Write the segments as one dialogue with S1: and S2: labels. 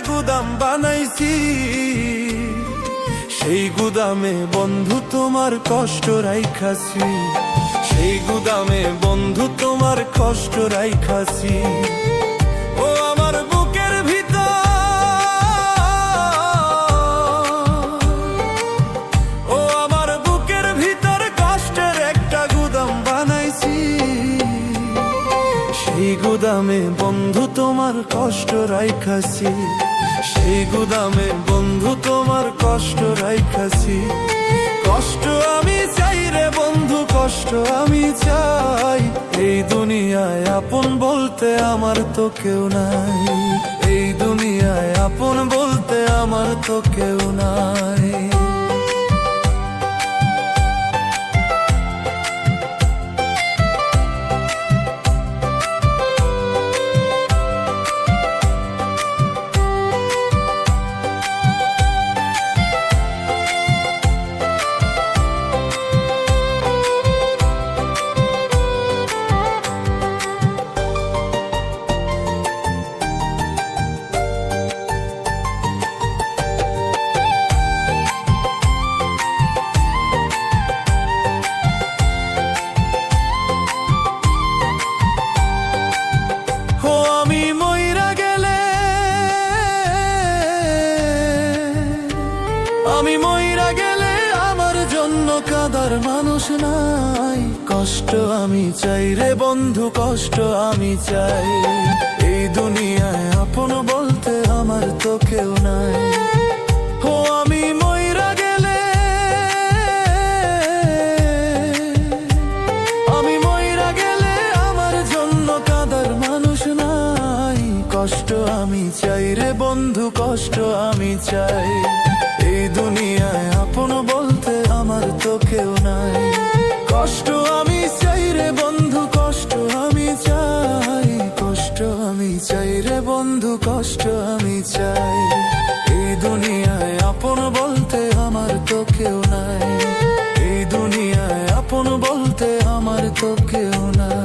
S1: গুদাম বানাইছি, সেই গুদামে বন্ধু তোমার কষ্ট রাইখাছি, সেই গুদামে বন্ধু তোমার কষ্ট রাইখাছি। ও আমার বুকের ভিতর, ও আমার বুকের ভিতর কষ্টের একটা গুদাম বানাইছি, সেই গুদামে বন্ধু তোমার কষ্ট রাইখাছি, সেই গুদামে বন্ধু তোমার কষ্ট রাইখাছি। কষ্ট আমি চাই রে বন্ধু, কষ্ট আমি চাই, এই দুনিয়ায় আপন বলতে আমার তো কেউ নাই, এই দুনিয়ায় আপন বলতে আমার তো কেউ নাই। আমি মইরা গেলে আমার জন্য কাঁদার মানুষ নাই, কষ্ট আমি চাই রে বন্ধু, কষ্ট আমি চাই, এই দুনিয়ায় আপন বলতে আমার তো কেউ নাই। ও আমি মইরা গেলে, আমি মইরা গেলে আমার জন্য কাঁদার মানুষ নাই, কষ্ট আমি চাই রে বন্ধু, কষ্ট আমি চাই, এই দুনিয়ায় আপন বলতে আমার তো কেউ নাই। কষ্ট আমি চাই রে বন্ধু, কষ্ট আমি চাই, কষ্ট আমি চাই রে বন্ধু, কষ্ট আমি চাই, এই দুনিয়ায় আপন বলতে আমার তো কেউ নাই, এই দুনিয়ায় আপন বলতে আমার তো কেউ নাই।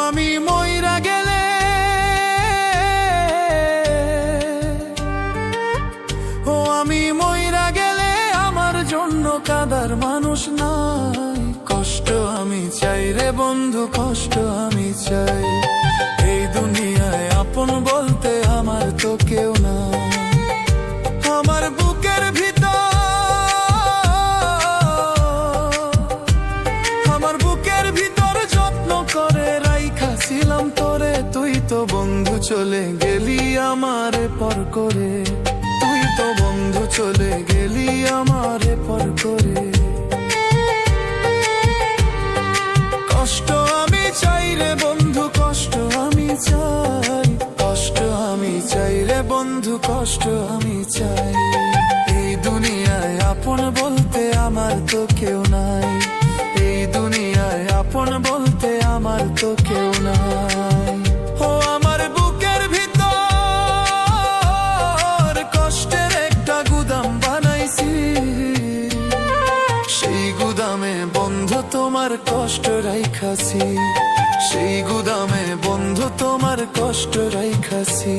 S1: আমি মইরা গেলে, ও আমি মইরা গেলে আমার জন্য কাঁদার মানুষ নাই, কষ্ট আমি চাই রে বন্ধু, কষ্ট আমি চাই, এই দুনিয়ায় আপন বলতে আমার তো কেউ নাই। আমার বুকের ভিতর, আমার বুকের ভিতর যত্ন করে রাইখাছিলাম তোরে, তুই তো বন্ধু চলে গেলি আমারে পর করে, তুই তো বন্ধু চলে গেলি আমারে পর করে। কষ্ট আমি চাই রে বন্ধু, কষ্ট আমি চাই, কষ্ট আমি চাই রে বন্ধু, কষ্ট আমি চাই, এই দুনিয়ায় আপন বলতে আমার তো কেউ নাই, এই দুনিয়ায় আপন বলতে আমার তো কেউ নাই। ও আমার বুকের ভিতর কষ্টের একটা গুদাম বানাইছি, সেই গুদামে বন্ধু তোমার কষ্ট রাইখাছি, সেই গুদামে বন্ধু তোমার কষ্ট রাইখাছি।